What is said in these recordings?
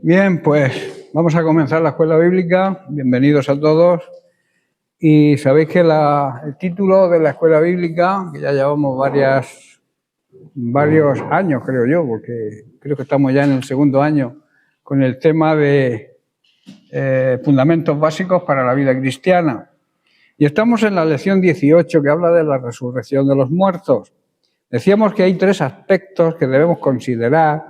Bien, pues vamos a comenzar la escuela bíblica. Bienvenidos a todos. Y sabéis que el título de la escuela bíblica, que ya llevamos varios años, creo yo, porque creo que estamos ya en el segundo año, con el tema de fundamentos básicos para la vida cristiana. Y estamos en la lección 18, que habla de la resurrección de los muertos. Decíamos que hay tres aspectos que debemos considerar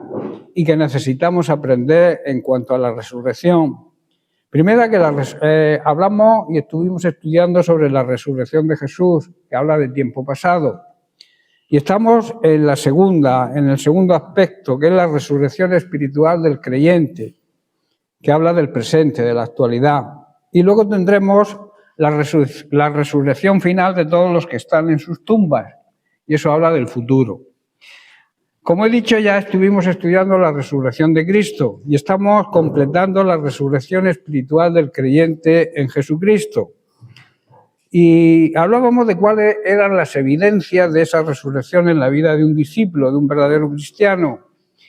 y que necesitamos aprender en cuanto a la resurrección. Primero, que hablamos y estuvimos estudiando sobre la resurrección de Jesús, que habla de tiempo pasado. Y estamos en el segundo aspecto, que es la resurrección espiritual del creyente, que habla del presente, de la actualidad. Y luego tendremos la resurrección final de todos los que están en sus tumbas, y eso habla del futuro. Como he dicho, ya estuvimos estudiando la resurrección de Cristo y estamos completando la resurrección espiritual del creyente en Jesucristo. Y hablábamos de cuáles eran las evidencias de esa resurrección en la vida de un discípulo, de un verdadero cristiano.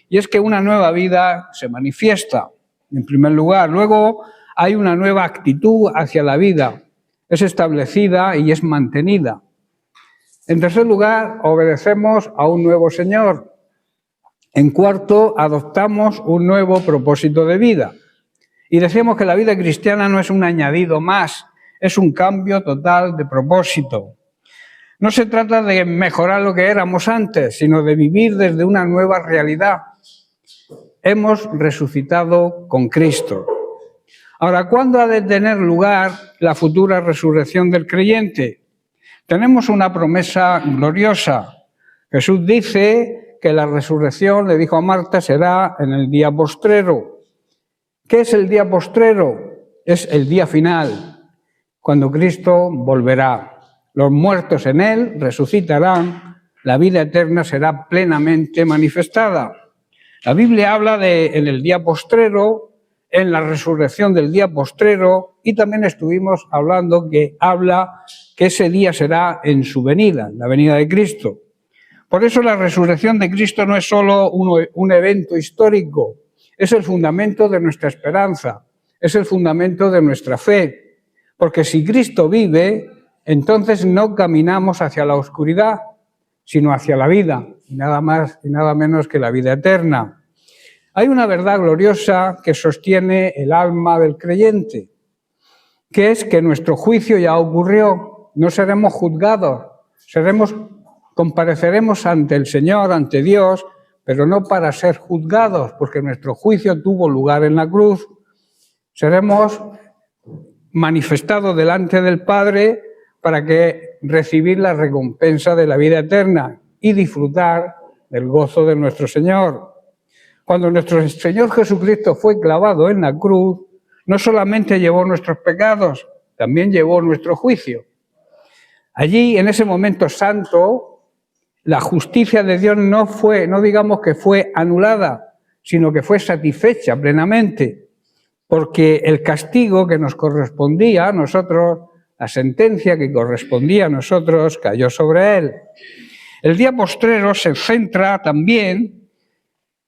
Y es que una nueva vida se manifiesta, en primer lugar. Luego hay una nueva actitud hacia la vida, es establecida y es mantenida. En tercer lugar, obedecemos a un nuevo Señor. En cuarto, adoptamos un nuevo propósito de vida. Y decíamos que la vida cristiana no es un añadido más, es un cambio total de propósito. No se trata de mejorar lo que éramos antes, sino de vivir desde una nueva realidad. Hemos resucitado con Cristo. Ahora, ¿cuándo ha de tener lugar la futura resurrección del creyente? Tenemos una promesa gloriosa. Jesús dice que la resurrección, le dijo a Marta, será en el día postrero. ¿Qué es el día postrero? Es el día final, cuando Cristo volverá. Los muertos en Él resucitarán, la vida eterna será plenamente manifestada. La Biblia habla en el día postrero, en la resurrección del día postrero, y también estuvimos hablando que habla que ese día será en su venida, la venida de Cristo. Por eso la resurrección de Cristo no es solo un evento histórico, es el fundamento de nuestra esperanza, es el fundamento de nuestra fe. Porque si Cristo vive, entonces no caminamos hacia la oscuridad, sino hacia la vida, y nada más y nada menos que la vida eterna. Hay una verdad gloriosa que sostiene el alma del creyente, que es que nuestro juicio ya ocurrió, no seremos juzgados, compareceremos ante el Señor, ante Dios, pero no para ser juzgados, porque nuestro juicio tuvo lugar en la cruz. Seremos manifestados delante del Padre para recibir la recompensa de la vida eterna y disfrutar del gozo de nuestro Señor. Cuando nuestro Señor Jesucristo fue clavado en la cruz, no solamente llevó nuestros pecados, también llevó nuestro juicio. Allí, en ese momento santo, la justicia de Dios no digamos que fue anulada, sino que fue satisfecha plenamente, porque el castigo que nos correspondía a nosotros, la sentencia que correspondía a nosotros, cayó sobre Él. El día postrero se centra también,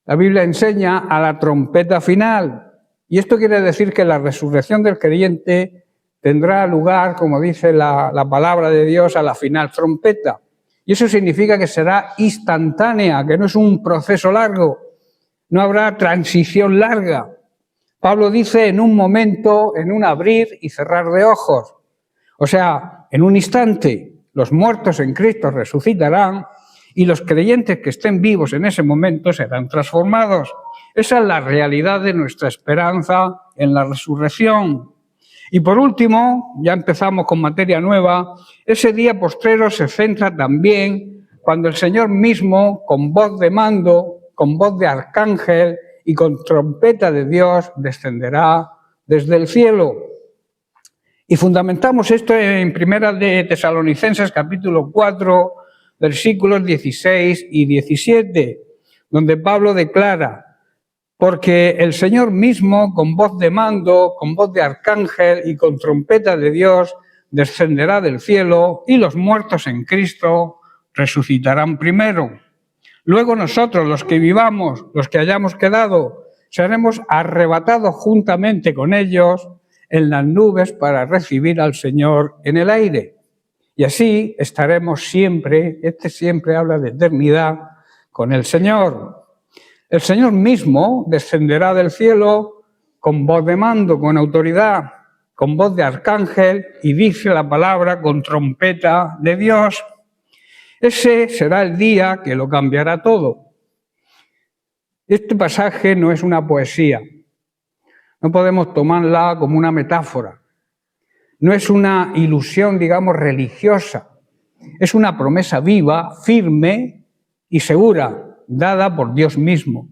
la Biblia enseña, a la trompeta final. Y esto quiere decir que la resurrección del creyente tendrá lugar, como dice la palabra de Dios, a la final trompeta. Y eso significa que será instantánea, que no es un proceso largo, no habrá transición larga. Pablo dice en un momento, en un abrir y cerrar de ojos. O sea, en un instante, los muertos en Cristo resucitarán y los creyentes que estén vivos en ese momento serán transformados. Esa es la realidad de nuestra esperanza en la resurrección. Y por último, ya empezamos con materia nueva, ese día postrero se centra también cuando el Señor mismo, con voz de mando, con voz de arcángel y con trompeta de Dios, descenderá desde el cielo. Y fundamentamos esto en Primera de Tesalonicenses, capítulo 4, versículos 16 y 17, donde Pablo declara: porque el Señor mismo, con voz de mando, con voz de arcángel y con trompeta de Dios, descenderá del cielo y los muertos en Cristo resucitarán primero. Luego nosotros, los que vivamos, los que hayamos quedado, seremos arrebatados juntamente con ellos en las nubes para recibir al Señor en el aire. Y así estaremos siempre, siempre habla de eternidad, con el Señor. El Señor mismo descenderá del cielo con voz de mando, con autoridad, con voz de arcángel, y dice la palabra con trompeta de Dios. Ese será el día que lo cambiará todo. Este pasaje no es una poesía, no podemos tomarla como una metáfora, no es una ilusión, digamos, religiosa, es una promesa viva, firme y segura, dada por Dios mismo.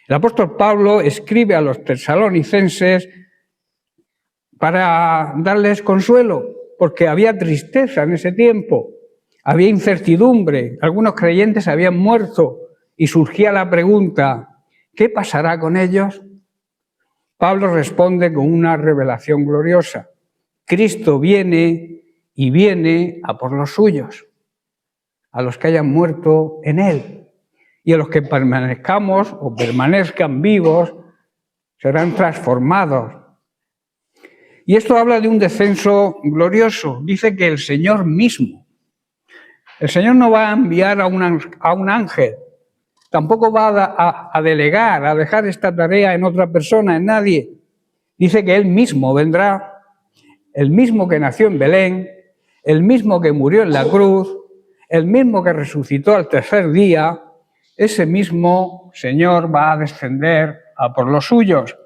El apóstol Pablo escribe a los tesalonicenses para darles consuelo, porque había tristeza en ese tiempo, había incertidumbre, algunos creyentes habían muerto y surgía la pregunta, ¿qué pasará con ellos? Pablo responde con una revelación gloriosa. Cristo viene y viene a por los suyos, a los que hayan muerto en Él. Y a los que permanezcamos o permanezcan vivos serán transformados. Y esto habla de un descenso glorioso. Dice que el Señor mismo. El Señor no va a enviar a un ángel. Tampoco va a delegar, a dejar esta tarea en otra persona, en nadie. Dice que Él mismo vendrá, el mismo que nació en Belén, el mismo que murió en la cruz, el mismo que resucitó al tercer día, ese mismo Señor va a descender a por los suyos.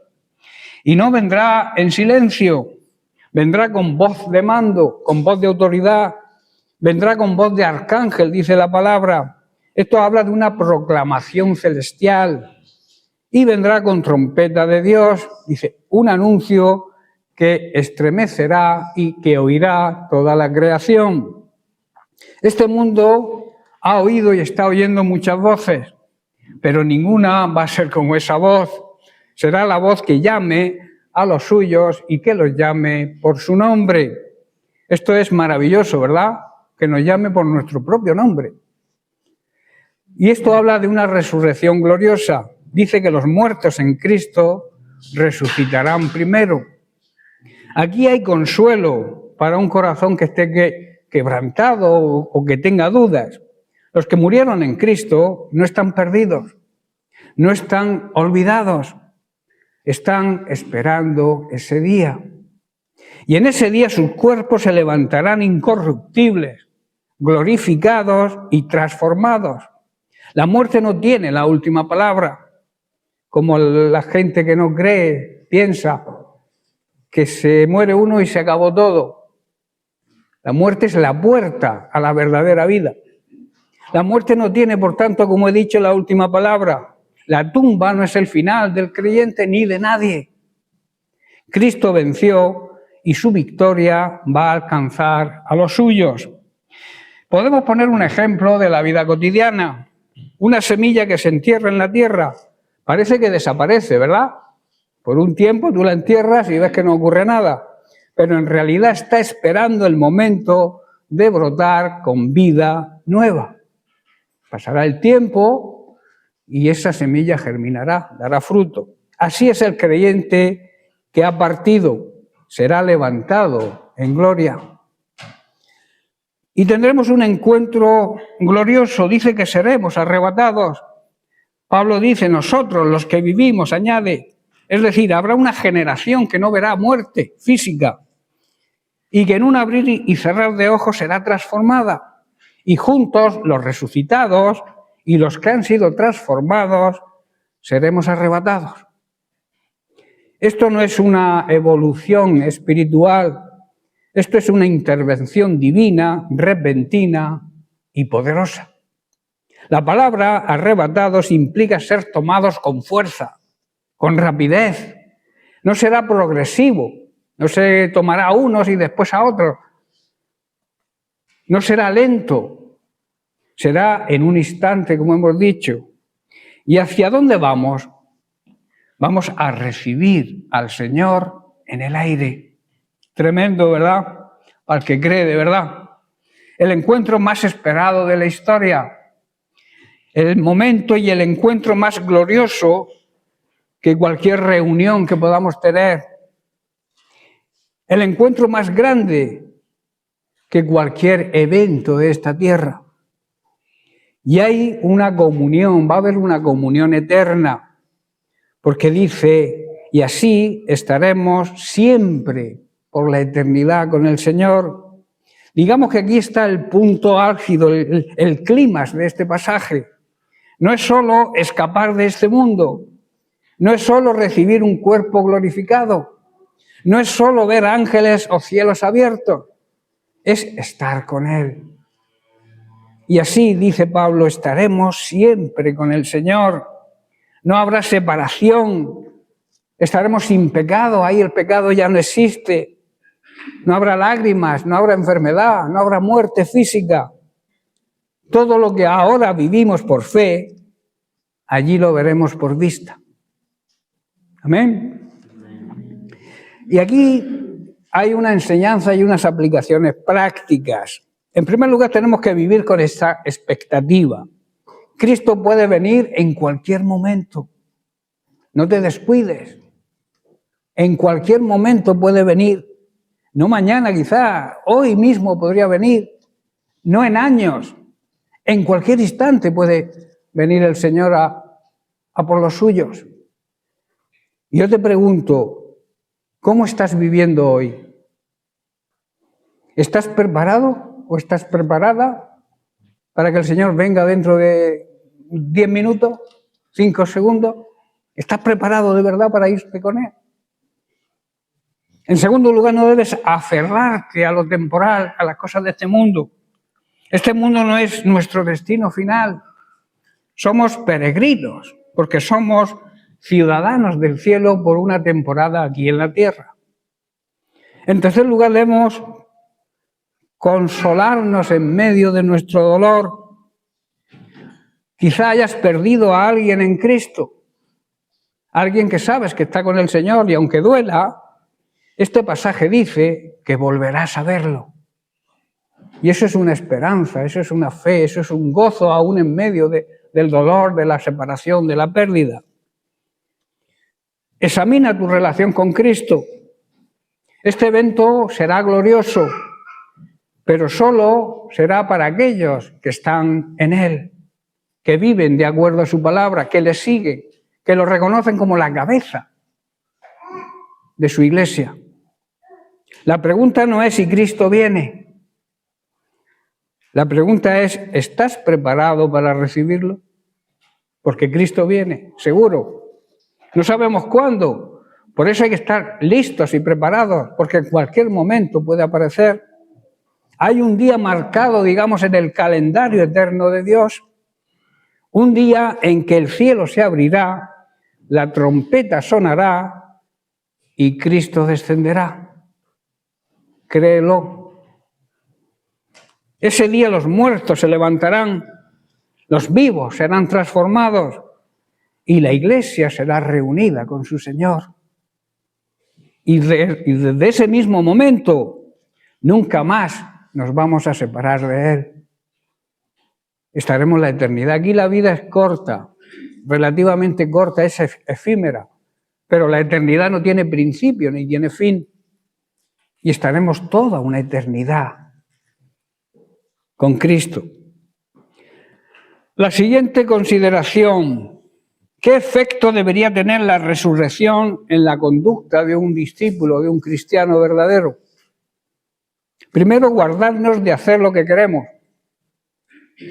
Y no vendrá en silencio, vendrá con voz de mando, con voz de autoridad, vendrá con voz de arcángel, dice la palabra. Esto habla de una proclamación celestial. Y vendrá con trompeta de Dios, dice, un anuncio que estremecerá y que oirá toda la creación. Este mundo ha oído y está oyendo muchas voces, pero ninguna va a ser como esa voz. Será la voz que llame a los suyos y que los llame por su nombre. Esto es maravilloso, ¿verdad? Que nos llame por nuestro propio nombre. Y esto habla de una resurrección gloriosa. Dice que los muertos en Cristo resucitarán primero. Aquí hay consuelo para un corazón que esté quebrantado o que tenga dudas. Los que murieron en Cristo no están perdidos, no están olvidados, están esperando ese día. Y en ese día sus cuerpos se levantarán incorruptibles, glorificados y transformados. La muerte no tiene la última palabra, como la gente que no cree piensa que se muere uno y se acabó todo. La muerte es la puerta a la verdadera vida. La muerte no tiene, por tanto, como he dicho, la última palabra. La tumba no es el final del creyente ni de nadie. Cristo venció y su victoria va a alcanzar a los suyos. Podemos poner un ejemplo de la vida cotidiana. Una semilla que se entierra en la tierra, parece que desaparece, ¿verdad? Por un tiempo tú la entierras y ves que no ocurre nada, pero en realidad está esperando el momento de brotar con vida nueva. Pasará el tiempo y esa semilla germinará, dará fruto. Así es el creyente que ha partido, será levantado en gloria. Y tendremos un encuentro glorioso, dice que seremos arrebatados. Pablo dice, nosotros los que vivimos, añade, es decir, habrá una generación que no verá muerte física y que en un abrir y cerrar de ojos será transformada. Y juntos los resucitados y los que han sido transformados seremos arrebatados. Esto no es una evolución espiritual, esto es una intervención divina, repentina y poderosa. La palabra arrebatados implica ser tomados con fuerza, con rapidez. No será progresivo, no se tomará a unos y después a otros. No será lento, será en un instante, como hemos dicho. ¿Y hacia dónde vamos? Vamos a recibir al Señor en el aire. Tremendo, ¿verdad? Para el que cree de verdad. El encuentro más esperado de la historia. El momento y el encuentro más glorioso que cualquier reunión que podamos tener, el encuentro más grande que cualquier evento de esta tierra. Y hay una comunión, va a haber una comunión eterna, porque dice, y así estaremos siempre por la eternidad con el Señor. Digamos que aquí está el punto álgido, el clímax de este pasaje. No es solo escapar de este mundo, no es solo recibir un cuerpo glorificado, no es solo ver ángeles o cielos abiertos, es estar con Él. Y así, dice Pablo, estaremos siempre con el Señor. No habrá separación, estaremos sin pecado, ahí el pecado ya no existe. No habrá lágrimas, no habrá enfermedad, no habrá muerte física. Todo lo que ahora vivimos por fe, allí lo veremos por vista. Amén. Y aquí hay una enseñanza y unas aplicaciones prácticas. En primer lugar, tenemos que vivir con esta expectativa. Cristo puede venir en cualquier momento. No te descuides. En cualquier momento puede venir. No mañana quizá, hoy mismo podría venir. No en años. En cualquier instante puede venir el Señor a por los suyos. Yo te pregunto, ¿cómo estás viviendo hoy? ¿Estás preparado o estás preparada para que el Señor venga dentro de 10 minutos, 5 segundos? ¿Estás preparado de verdad para irte con Él? En segundo lugar, no debes aferrarte a lo temporal, a las cosas de este mundo. Este mundo no es nuestro destino final. Somos peregrinos, porque somos ciudadanos del cielo por una temporada aquí en la tierra. En tercer lugar, debemos consolarnos en medio de nuestro dolor. Quizá hayas perdido a alguien en Cristo, alguien que sabes que está con el Señor y aunque duela, este pasaje dice que volverás a verlo. Y eso es una esperanza, eso es una fe, eso es un gozo aún en medio del dolor, de la separación, de la pérdida. Examina tu relación con Cristo. Este evento será glorioso, pero solo será para aquellos que están en Él, que viven de acuerdo a su palabra, que le siguen, que lo reconocen como la cabeza de su iglesia. La pregunta no es si Cristo viene. La pregunta es, ¿estás preparado para recibirlo? Porque Cristo viene, seguro. No sabemos cuándo. Por eso hay que estar listos y preparados, porque en cualquier momento puede aparecer. Hay un día marcado, digamos, en el calendario eterno de Dios, un día en que el cielo se abrirá, la trompeta sonará y Cristo descenderá. Créelo. Ese día los muertos se levantarán, los vivos serán transformados y la iglesia será reunida con su Señor. Y desde ese mismo momento, nunca más nos vamos a separar de Él. Estaremos la eternidad. Aquí la vida es corta, relativamente corta, es efímera, pero la eternidad no tiene principio ni tiene fin. Y estaremos toda una eternidad con Cristo. La siguiente consideración: ¿qué efecto debería tener la resurrección en la conducta de un discípulo, de un cristiano verdadero? Primero, guardarnos de hacer lo que queremos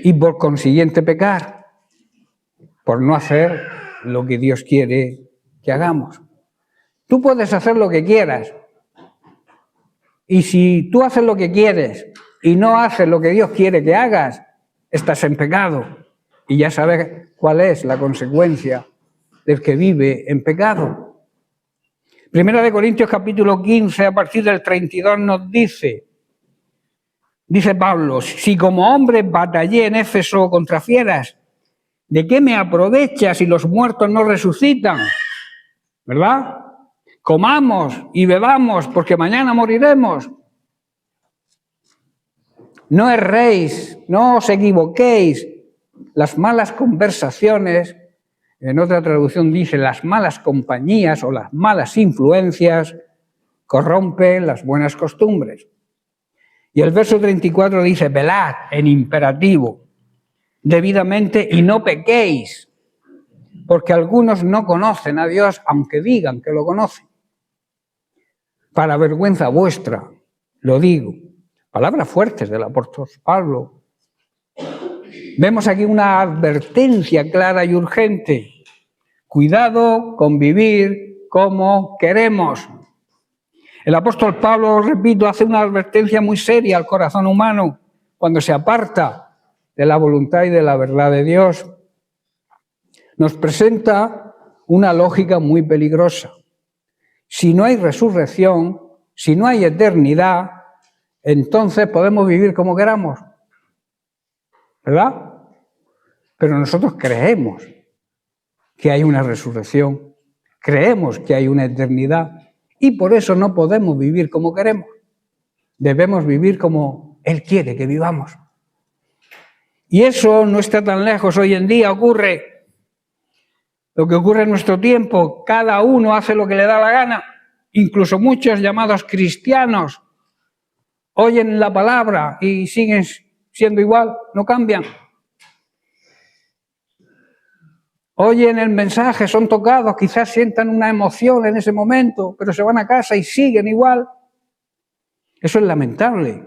y por consiguiente pecar, por no hacer lo que Dios quiere que hagamos. Tú puedes hacer lo que quieras y si tú haces lo que quieres y no haces lo que Dios quiere que hagas, estás en pecado y ya sabes cuál es la consecuencia del que vive en pecado. Primera de Corintios capítulo 15, a partir del 32 nos dice Pablo, si como hombre batallé en Éfeso contra fieras, ¿de qué me aprovecha si los muertos no resucitan? ¿Verdad? Comamos y bebamos porque mañana moriremos. No erréis, no os equivoquéis. Las malas conversaciones en otra traducción dice, las malas compañías o las malas influencias corrompen las buenas costumbres. Y el verso 34 dice, velad en imperativo, debidamente, y no pequéis, porque algunos no conocen a Dios, aunque digan que lo conocen. Para vergüenza vuestra, lo digo. Palabras fuertes del apóstol Pablo. Vemos aquí una advertencia clara y urgente. Cuidado con vivir como queremos. El apóstol Pablo, repito, hace una advertencia muy seria al corazón humano cuando se aparta de la voluntad y de la verdad de Dios. Nos presenta una lógica muy peligrosa. Si no hay resurrección, si no hay eternidad, entonces podemos vivir como queramos, ¿verdad? Pero nosotros creemos que hay una resurrección, creemos que hay una eternidad y por eso no podemos vivir como queremos. Debemos vivir como Él quiere que vivamos. Y eso no está tan lejos. Hoy en día ocurre lo que ocurre en nuestro tiempo. Cada uno hace lo que le da la gana. Incluso muchos llamados cristianos oyen la palabra y siguen siendo igual, no cambian. Oyen el mensaje, son tocados, quizás sientan una emoción en ese momento, pero se van a casa y siguen igual. Eso es lamentable.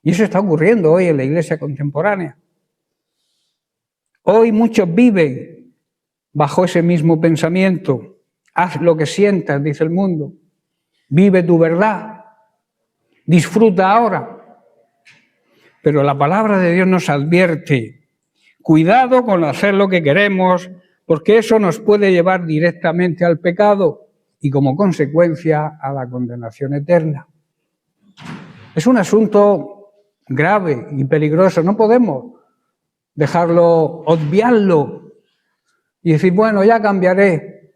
Y eso está ocurriendo hoy en la iglesia contemporánea. Hoy muchos viven bajo ese mismo pensamiento. Haz lo que sientas, dice el mundo. Vive tu verdad. Disfruta ahora. Pero la palabra de Dios nos advierte. Cuidado con hacer lo que queremos, porque eso nos puede llevar directamente al pecado y como consecuencia a la condenación eterna. Es un asunto grave y peligroso. No podemos dejarlo, obviarlo y decir, bueno, ya cambiaré.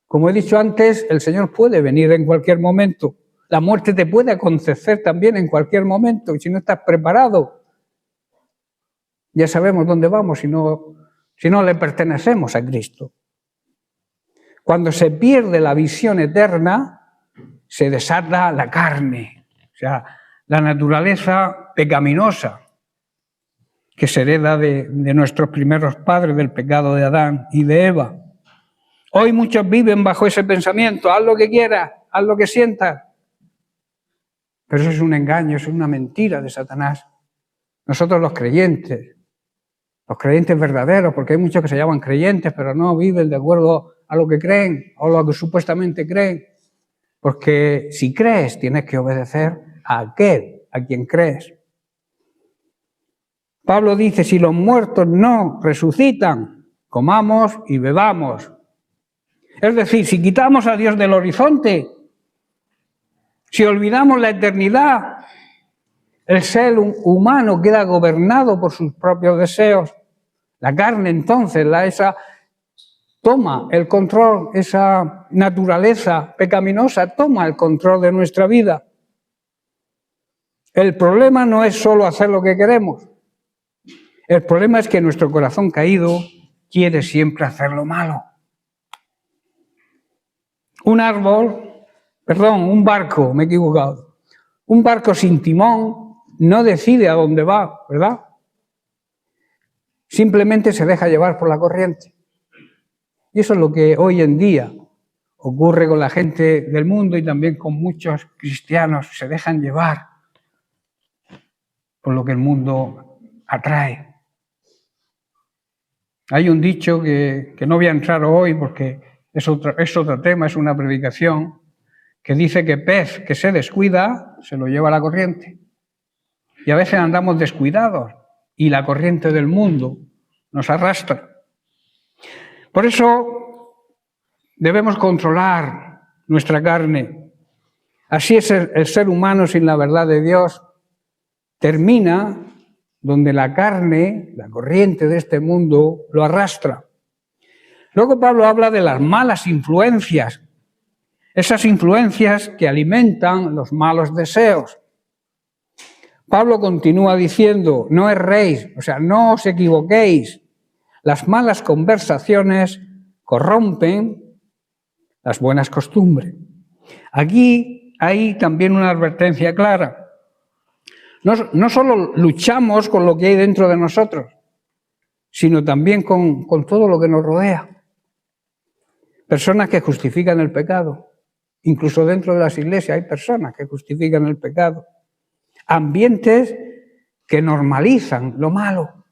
Como he dicho antes, el Señor puede venir en cualquier momento. La muerte te puede acontecer también en cualquier momento. Y si no estás preparado, ya sabemos dónde vamos si no le pertenecemos a Cristo. Cuando se pierde la visión eterna, se desata la carne, o sea, la naturaleza pecaminosa que se hereda de nuestros primeros padres, del pecado de Adán y de Eva. Hoy muchos viven bajo ese pensamiento, haz lo que quieras, haz lo que sientas. Pero eso es un engaño, es una mentira de Satanás. Nosotros los creyentes verdaderos, porque hay muchos que se llaman creyentes, pero no viven de acuerdo a lo que creen o lo que supuestamente creen. Porque si crees, tienes que obedecer a aquel a quien crees. Pablo dice, si los muertos no resucitan, comamos y bebamos. Es decir, si quitamos a Dios del horizonte, si olvidamos la eternidad, el ser humano queda gobernado por sus propios deseos. La carne entonces, esa toma el control, esa naturaleza pecaminosa toma el control de nuestra vida. El problema no es solo hacer lo que queremos. El problema es que nuestro corazón caído quiere siempre hacer lo malo. Un barco, me he equivocado. Un barco sin timón no decide a dónde va, ¿verdad? Simplemente se deja llevar por la corriente. Y eso es lo que hoy en día ocurre con la gente del mundo y también con muchos cristianos. Se dejan llevar por lo que el mundo atrae. Hay un dicho que no voy a entrar hoy porque es otro tema, es una predicación, que dice que pez que se descuida se lo lleva la corriente. Y a veces andamos descuidados y la corriente del mundo nos arrastra. Por eso debemos controlar nuestra carne. Así es el ser humano sin la verdad de Dios. Termina donde la carne, la corriente de este mundo, lo arrastra. Luego Pablo habla de las malas influencias, esas influencias que alimentan los malos deseos. Pablo continúa diciendo, no erréis, o sea, no os equivoquéis, Las malas conversaciones corrompen las buenas costumbres. Aquí hay también una advertencia clara. No solo luchamos con lo que hay dentro de nosotros, sino también con todo lo que nos rodea. Personas que justifican el pecado. Incluso dentro de las iglesias hay personas que justifican el pecado. Ambientes que normalizan lo malo.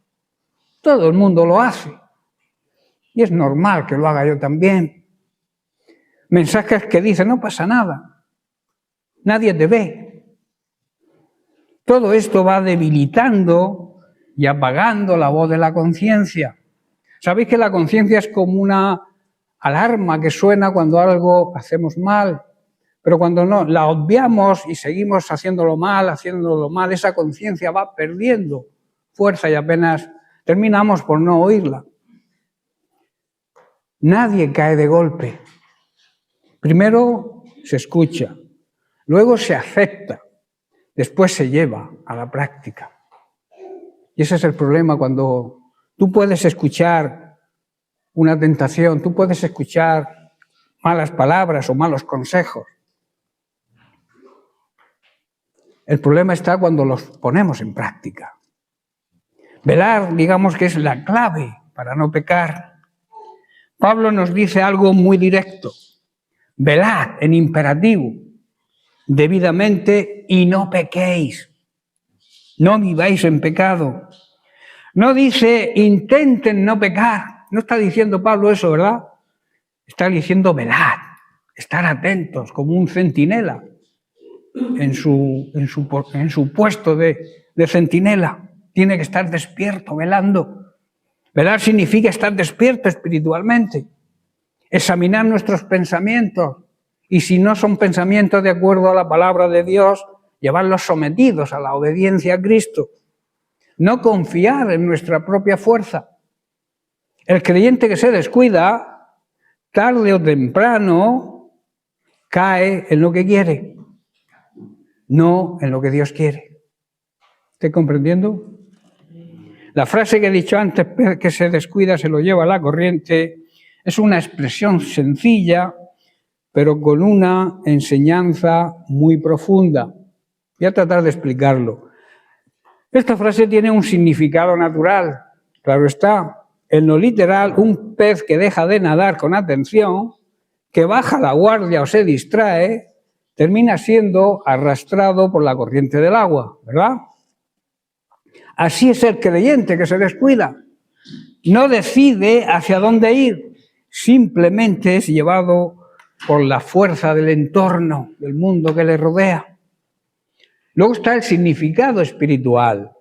Todo el mundo lo hace. Y es normal que lo haga yo también. Mensajes que dicen, no pasa nada. Nadie te ve. Todo esto va debilitando y apagando la voz de la conciencia. ¿Sabéis que la conciencia es como una alarma que suena cuando algo hacemos mal? Pero cuando no, la obviamos y seguimos haciéndolo mal, esa conciencia va perdiendo fuerza y apenas terminamos por no oírla. Nadie cae de golpe. Primero se escucha, luego se acepta, después se lleva a la práctica. Y ese es el problema cuando tú puedes escuchar una tentación, tú puedes escuchar malas palabras o malos consejos. El problema está cuando los ponemos en práctica. Velar, digamos que es la clave para no pecar. Pablo nos dice algo muy directo. Velad en imperativo, debidamente, y no pequéis. No viváis en pecado. No dice intenten no pecar. No está diciendo Pablo eso, ¿verdad? Está diciendo velad, estar atentos como un centinela en su puesto de centinela. Tiene que estar despierto, velando. Velar significa estar despierto espiritualmente. Examinar nuestros pensamientos. Y si no son pensamientos de acuerdo a la palabra de Dios, llevarlos sometidos a la obediencia a Cristo. No confiar en nuestra propia fuerza. El creyente que se descuida, tarde o temprano, cae en lo que quiere, no en lo que Dios quiere. ¿Está comprendiendo? La frase que he dicho antes, pez que se descuida se lo lleva a la corriente, es una expresión sencilla, pero con una enseñanza muy profunda. Voy a tratar de explicarlo. Esta frase tiene un significado natural, claro está. En lo literal, un pez que deja de nadar con atención, que baja la guardia o se distrae, termina siendo arrastrado por la corriente del agua, ¿verdad? Así es el creyente que se descuida. No decide hacia dónde ir, simplemente es llevado por la fuerza del entorno, del mundo que le rodea. Luego está el significado espiritual.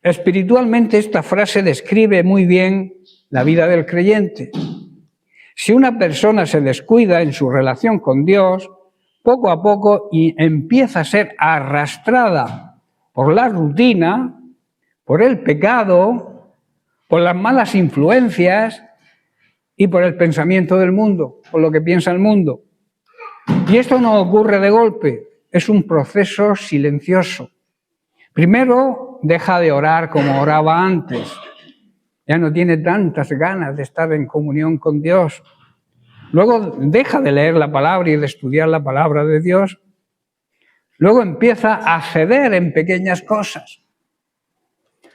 Espiritualmente esta frase describe muy bien la vida del creyente. Si una persona se descuida en su relación con Dios, poco a poco empieza a ser arrastrada por la rutina, por el pecado, por las malas influencias y por el pensamiento del mundo, por lo que piensa el mundo. Y esto no ocurre de golpe, es un proceso silencioso. Primero, deja de orar como oraba antes. Ya no tiene tantas ganas de estar en comunión con Dios. Luego deja de leer la palabra y de estudiar la palabra de Dios. Luego empieza a ceder en pequeñas cosas.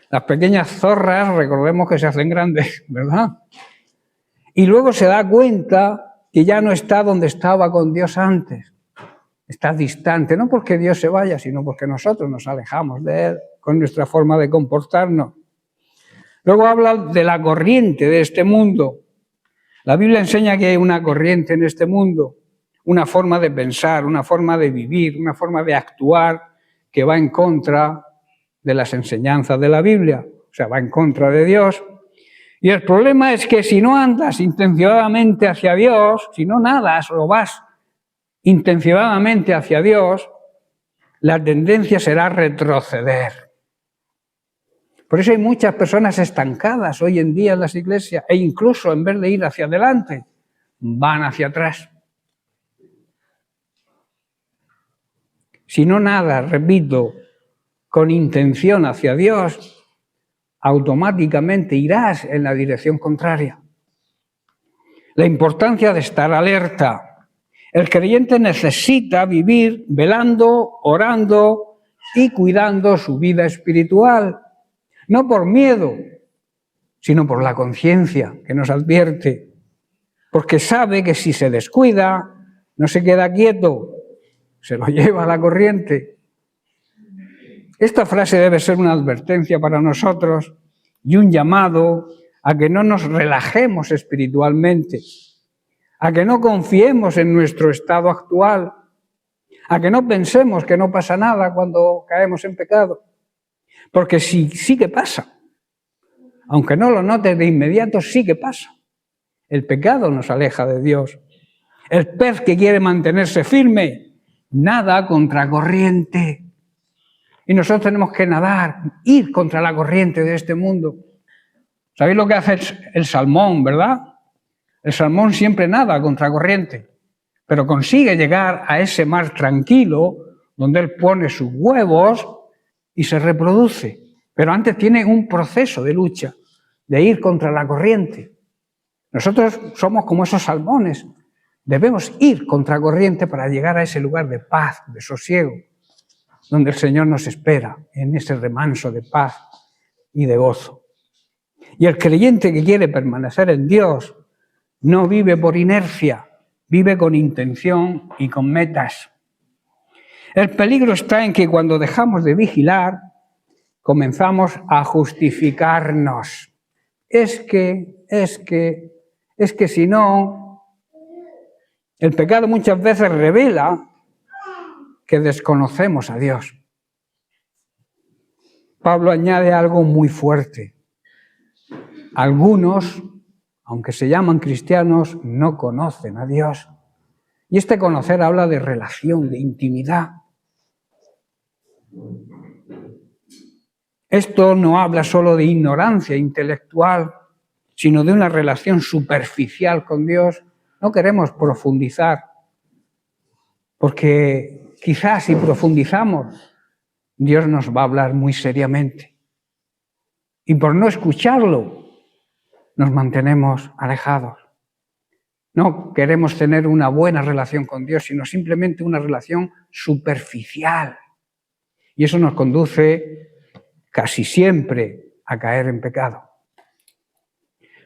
Las pequeñas zorras, recordemos que se hacen grandes, ¿verdad? Y luego se da cuenta que ya no está donde estaba con Dios antes. Está distante, no porque Dios se vaya, sino porque nosotros nos alejamos de Él con nuestra forma de comportarnos. Luego habla de la corriente de este mundo. La Biblia enseña que hay una corriente en este mundo, una forma de pensar, una forma de vivir, una forma de actuar que va en contra de las enseñanzas de la Biblia, o sea, va en contra de Dios. Y el problema es que si no andas intencionadamente hacia Dios, si no nadas o vas intencionadamente hacia Dios, la tendencia será retroceder. Por eso hay muchas personas estancadas hoy en día en las iglesias e incluso en vez de ir hacia adelante, van hacia atrás. Si no nadas, repito, con intención hacia Dios, automáticamente irás en la dirección contraria. La importancia de estar alerta. El creyente necesita vivir velando, orando y cuidando su vida espiritual, no por miedo, sino por la conciencia que nos advierte, porque sabe que si se descuida, no se queda quieto, se lo lleva a la corriente. Esta frase debe ser una advertencia para nosotros y un llamado a que no nos relajemos espiritualmente, a que no confiemos en nuestro estado actual, a que no pensemos que no pasa nada cuando caemos en pecado, porque sí que pasa. Aunque no lo notes de inmediato, sí que pasa. El pecado nos aleja de Dios. El pez que quiere mantenerse firme nada contra corriente. Y nosotros tenemos que nadar, ir contra la corriente de este mundo. ¿Sabéis lo que hace el salmón, verdad? El salmón siempre nada contra corriente, pero consigue llegar a ese mar tranquilo donde él pone sus huevos y se reproduce. Pero antes tiene un proceso de lucha, de ir contra la corriente. Nosotros somos como esos salmones. Debemos ir contra corriente para llegar a ese lugar de paz, de sosiego, donde el Señor nos espera, en ese remanso de paz y de gozo. Y el creyente que quiere permanecer en Dios no vive por inercia, vive con intención y con metas. El peligro está en que cuando dejamos de vigilar, comenzamos a justificarnos. Es que si no, el pecado muchas veces revela que desconocemos a Dios. Pablo añade algo muy fuerte. Algunos, aunque se llaman cristianos, no conocen a Dios. Y este conocer habla de relación, de intimidad. Esto no habla solo de ignorancia intelectual, sino de una relación superficial con Dios. No queremos profundizar, porque quizás si profundizamos, Dios nos va a hablar muy seriamente. Y por no escucharlo, nos mantenemos alejados. No queremos tener una buena relación con Dios, sino simplemente una relación superficial. Y eso nos conduce casi siempre a caer en pecado.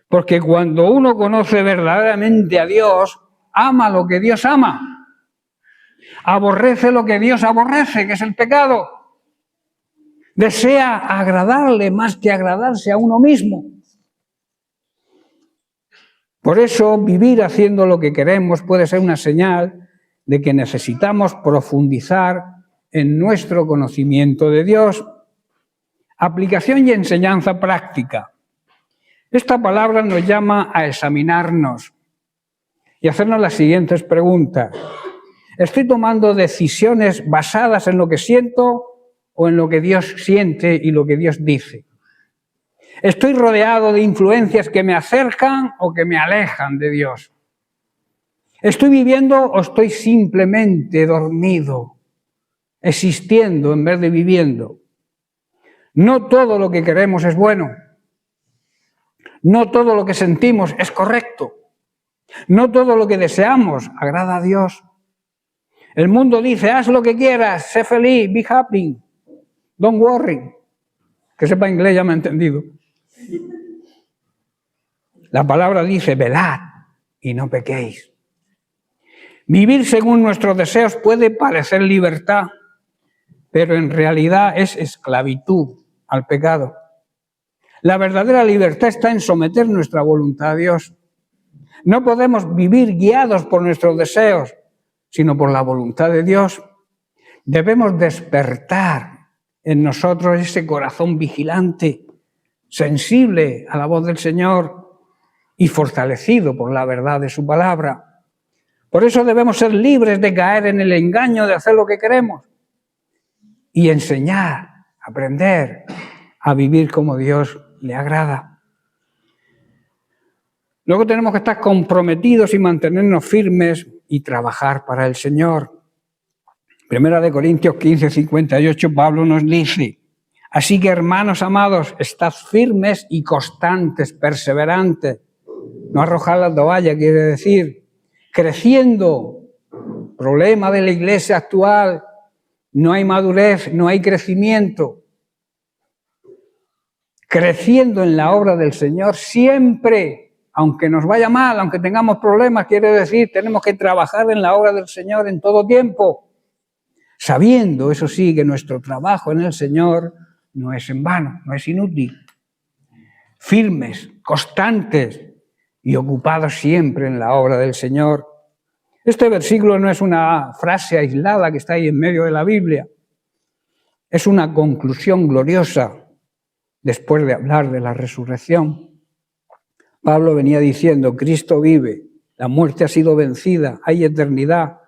Porque cuando uno conoce verdaderamente a Dios, ama lo que Dios ama. Aborrece lo que Dios aborrece, que es el pecado. Desea agradarle más que agradarse a uno mismo. Por eso, vivir haciendo lo que queremos puede ser una señal de que necesitamos profundizar en nuestro conocimiento de Dios. Aplicación y enseñanza práctica. Esta palabra nos llama a examinarnos y hacernos las siguientes preguntas. ¿Estoy tomando decisiones basadas en lo que siento o en lo que Dios siente y lo que Dios dice? ¿Estoy rodeado de influencias que me acercan o que me alejan de Dios? ¿Estoy viviendo o estoy simplemente dormido, existiendo en vez de viviendo? No todo lo que queremos es bueno. No todo lo que sentimos es correcto. No todo lo que deseamos agrada a Dios. El mundo dice, haz lo que quieras, sé feliz, be happy, don't worry. Que sepa inglés ya me ha entendido. La palabra dice, velad y no pequéis. Vivir según nuestros deseos puede parecer libertad, pero en realidad es esclavitud al pecado. La verdadera libertad está en someter nuestra voluntad a Dios. No podemos vivir guiados por nuestros deseos, sino por la voluntad de Dios. Debemos despertar en nosotros ese corazón vigilante, sensible a la voz del Señor y fortalecido por la verdad de su palabra. Por eso debemos ser libres de caer en el engaño de hacer lo que queremos y enseñar, aprender a vivir como Dios le agrada. Luego tenemos que estar comprometidos y mantenernos firmes y trabajar para el Señor. Primera de Corintios 15, 58, Pablo nos dice, Así que, hermanos amados, estad firmes y constantes, perseverantes. No arrojar la toalla, quiere decir, creciendo. Problema de la iglesia actual, no hay madurez, no hay crecimiento. Creciendo en la obra del Señor siempre, aunque nos vaya mal, aunque tengamos problemas, quiere decir, tenemos que trabajar en la obra del Señor en todo tiempo, sabiendo, eso sí, que nuestro trabajo en el Señor no es en vano, no es inútil. Firmes, constantes y ocupados siempre en la obra del Señor. Este versículo no es una frase aislada que está ahí en medio de la Biblia. Es una conclusión gloriosa después de hablar de la resurrección. Pablo venía diciendo, Cristo vive, la muerte ha sido vencida, hay eternidad.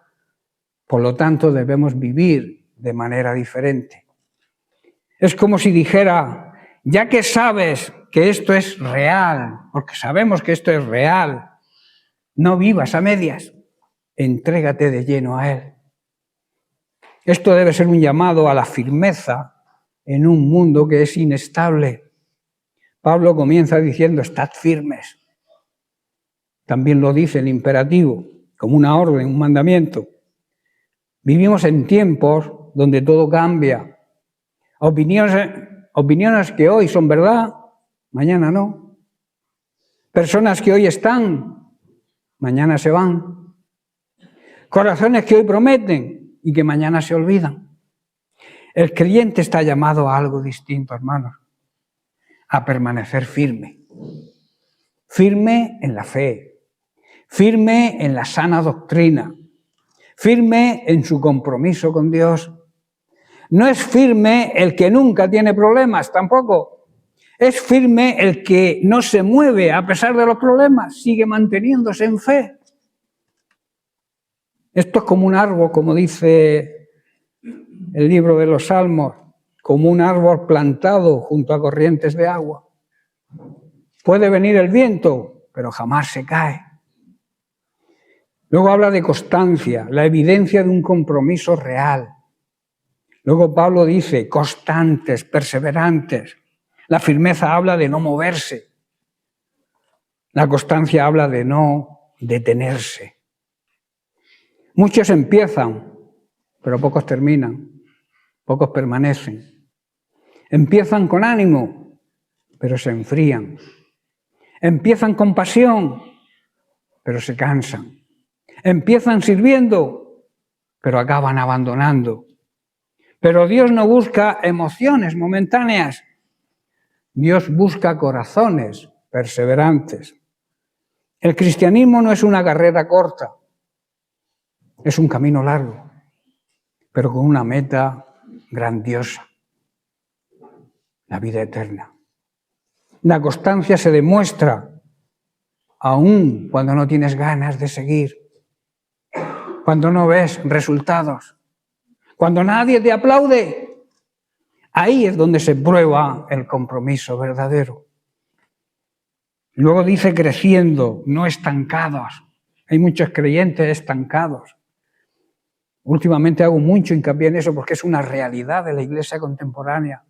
Por lo tanto, debemos vivir de manera diferente. Es como si dijera, ya que sabes que esto es real, porque sabemos que esto es real, no vivas a medias. Entrégate de lleno a Él. Esto debe ser un llamado a la firmeza en un mundo que es inestable. Pablo comienza diciendo, estad firmes. También lo dice el imperativo, como una orden, un mandamiento. Vivimos en tiempos donde todo cambia. Opiniones que hoy son verdad, mañana no. Personas que hoy están, mañana se van. Corazones que hoy prometen y que mañana se olvidan. El creyente está llamado a algo distinto, hermanos, a permanecer firme. Firme en la fe, firme en la sana doctrina, firme en su compromiso con Dios. No es firme el que nunca tiene problemas, tampoco. Es firme el que no se mueve a pesar de los problemas, sigue manteniéndose en fe. Esto es como un árbol, como dice el libro de los Salmos, como un árbol plantado junto a corrientes de agua. Puede venir el viento, pero jamás se cae. Luego habla de constancia, la evidencia de un compromiso real. Luego Pablo dice, constantes, perseverantes. La firmeza habla de no moverse. La constancia habla de no detenerse. Muchos empiezan, pero pocos terminan, pocos permanecen. Empiezan con ánimo, pero se enfrían. Empiezan con pasión, pero se cansan. Empiezan sirviendo, pero acaban abandonando. Pero Dios no busca emociones momentáneas. Dios busca corazones perseverantes. El cristianismo no es una carrera corta. Es un camino largo, pero con una meta grandiosa, la vida eterna. La constancia se demuestra aún cuando no tienes ganas de seguir, cuando no ves resultados, cuando nadie te aplaude. Ahí es donde se prueba el compromiso verdadero. Luego dice creciendo, no estancados. Hay muchos creyentes estancados. Últimamente hago mucho hincapié en eso porque es una realidad de la iglesia contemporánea.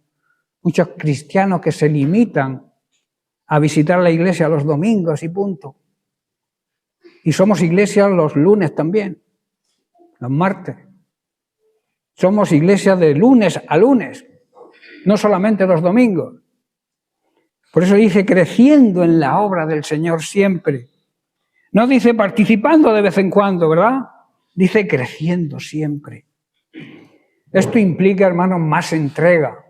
Muchos cristianos que se limitan a visitar la iglesia los domingos y punto. Y somos iglesia los lunes también, los martes. Somos iglesia de lunes a lunes, no solamente los domingos. Por eso dice creciendo en la obra del Señor siempre. No dice participando de vez en cuando, ¿verdad? Dice creciendo siempre. Esto implica, hermanos, más entrega,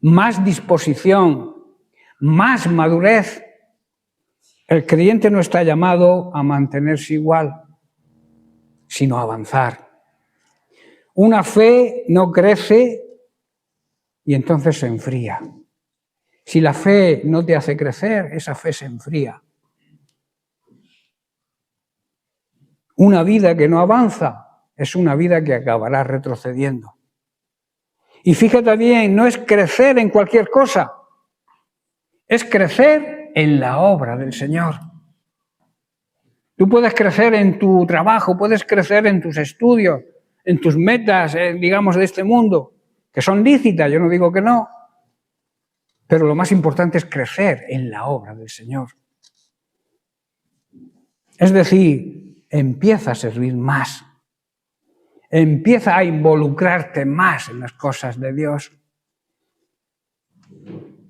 más disposición, más madurez. El creyente no está llamado a mantenerse igual, sino a avanzar. Una fe no crece y entonces se enfría. Si la fe no te hace crecer, esa fe se enfría. Una vida que no avanza es una vida que acabará retrocediendo. Y fíjate bien, no es crecer en cualquier cosa, es crecer en la obra del Señor. Tú puedes crecer en tu trabajo, puedes crecer en tus estudios, en tus metas, digamos, de este mundo, que son lícitas, yo no digo que no, pero lo más importante es crecer en la obra del Señor. Es decir, empieza a servir más, empieza a involucrarte más en las cosas de Dios,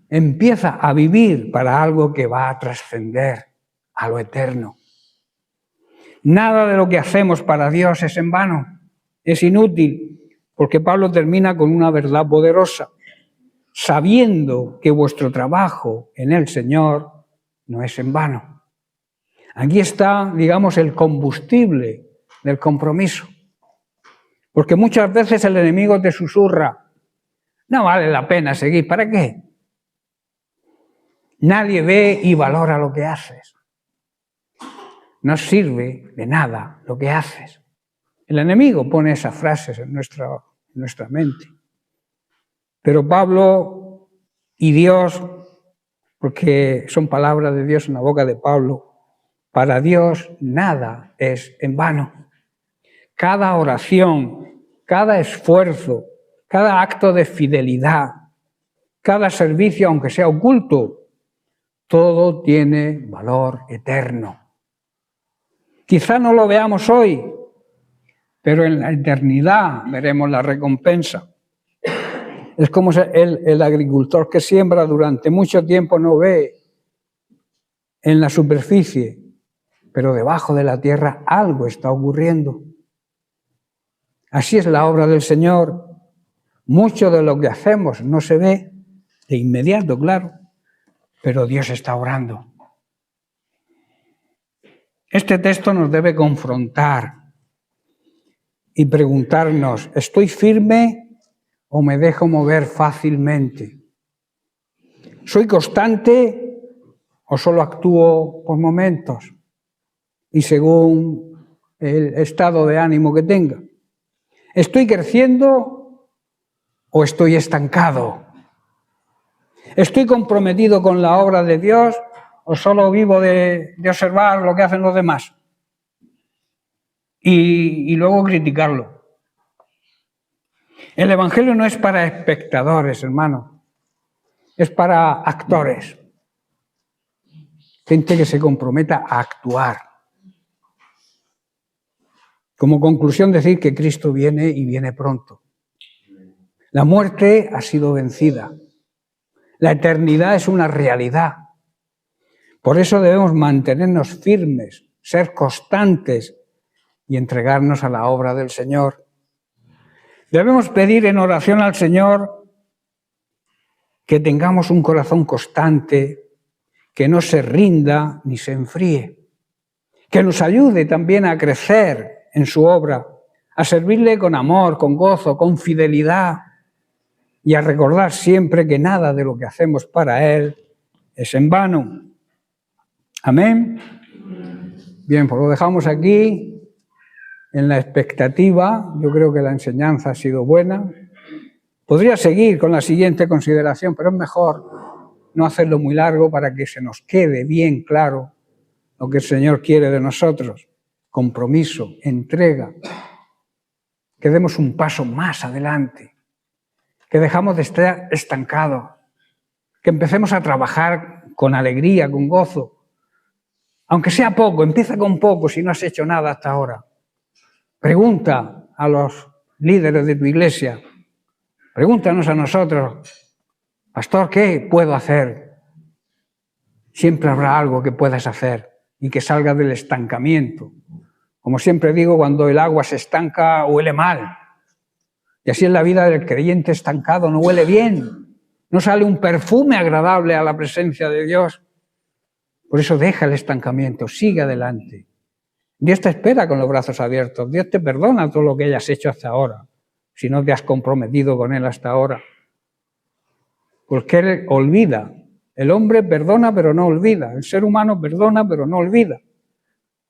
empieza a vivir para algo que va a trascender a lo eterno. Nada de lo que hacemos para Dios es en vano, es inútil, porque Pablo termina con una verdad poderosa, sabiendo que vuestro trabajo en el Señor no es en vano. Aquí está, digamos, el combustible del compromiso, porque muchas veces el enemigo te susurra, no vale la pena seguir, ¿para qué? Nadie ve y valora lo que haces. No sirve de nada lo que haces. El enemigo pone esas frases en nuestra mente. Pero Pablo y Dios, porque son palabras de Dios en la boca de Pablo, para Dios nada es en vano. Cada oración, cada esfuerzo, cada acto de fidelidad, cada servicio, aunque sea oculto, todo tiene valor eterno. Quizá no lo veamos hoy, pero en la eternidad veremos la recompensa. Es como el agricultor que siembra durante mucho tiempo no ve en la superficie, pero debajo de la tierra algo está ocurriendo. Así es la obra del Señor. Mucho de lo que hacemos no se ve de inmediato, claro, pero Dios está obrando. Este texto nos debe confrontar y preguntarnos, ¿estoy firme o me dejo mover fácilmente? ¿Soy constante o solo actúo por momentos y según el estado de ánimo que tenga? ¿Estoy creciendo o estoy estancado? ¿Estoy comprometido con la obra de Dios o solo vivo de observar lo que hacen los demás y luego criticarlo? El Evangelio no es para espectadores, hermano, es para actores. Gente que se comprometa a actuar. Como conclusión, decir que Cristo viene y viene pronto. La muerte ha sido vencida. La eternidad es una realidad. Por eso debemos mantenernos firmes, ser constantes y entregarnos a la obra del Señor. Debemos pedir en oración al Señor que tengamos un corazón constante, que no se rinda ni se enfríe, que nos ayude también a crecer en su obra, a servirle con amor, con gozo, con fidelidad y a recordar siempre que nada de lo que hacemos para Él es en vano. Amén. Bien, pues lo dejamos aquí en la expectativa. Yo creo que la enseñanza ha sido buena. Podría seguir con la siguiente consideración, pero es mejor no hacerlo muy largo para que se nos quede bien claro lo que el Señor quiere de nosotros. Compromiso, entrega, que demos un paso más adelante, que dejamos de estar estancados, que empecemos a trabajar con alegría, con gozo. Aunque sea poco, empieza con poco si no has hecho nada hasta ahora. Pregunta a los líderes de tu iglesia, pregúntanos a nosotros, pastor, ¿qué puedo hacer? Siempre habrá algo que puedas hacer y que salga del estancamiento. Como siempre digo, cuando el agua se estanca, huele mal. Y así es la vida del creyente estancado, no huele bien. No sale un perfume agradable a la presencia de Dios. Por eso deja el estancamiento, sigue adelante. Dios te espera con los brazos abiertos. Dios te perdona todo lo que hayas hecho hasta ahora, si no te has comprometido con Él hasta ahora. Porque Él olvida. El hombre perdona pero no olvida. El ser humano perdona pero no olvida.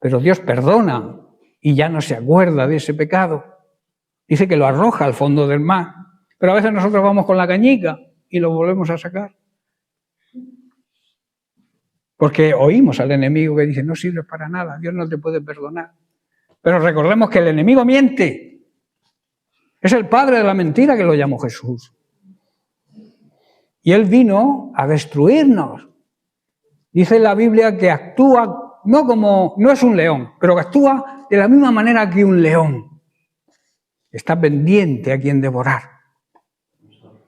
Pero Dios perdona y ya no se acuerda de ese pecado. Dice que lo arroja al fondo del mar. Pero a veces nosotros vamos con la cañica y lo volvemos a sacar. Porque oímos al enemigo que dice, no sirves para nada, Dios no te puede perdonar. Pero recordemos que el enemigo miente. Es el padre de la mentira que lo llamó Jesús. Y él vino a destruirnos. Dice la Biblia que actúa, no es un león, pero que actúa de la misma manera que un león. Está pendiente a quien devorar,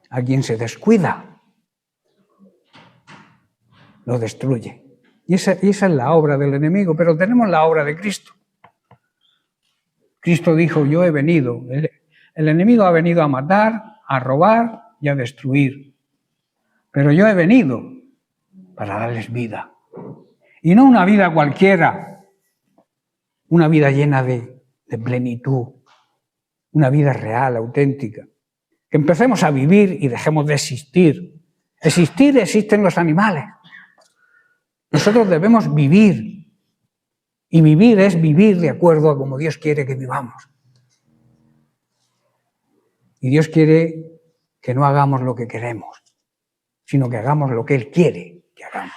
a quien se descuida, lo destruye. Y esa es la obra del enemigo, pero tenemos la obra de Cristo. Cristo dijo, yo he venido. El enemigo ha venido a matar, a robar y a destruir. Pero yo he venido para darles vida. Y no una vida cualquiera, una vida llena de plenitud, una vida real, auténtica. Que empecemos a vivir y dejemos de existir. Existen los animales. Nosotros debemos vivir. Y vivir es vivir de acuerdo a como Dios quiere que vivamos. Y Dios quiere que no hagamos lo que queremos, sino que hagamos lo que Él quiere que hagamos.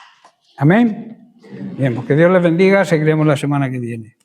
Amén. Bien, pues que Dios les bendiga. Seguiremos la semana que viene.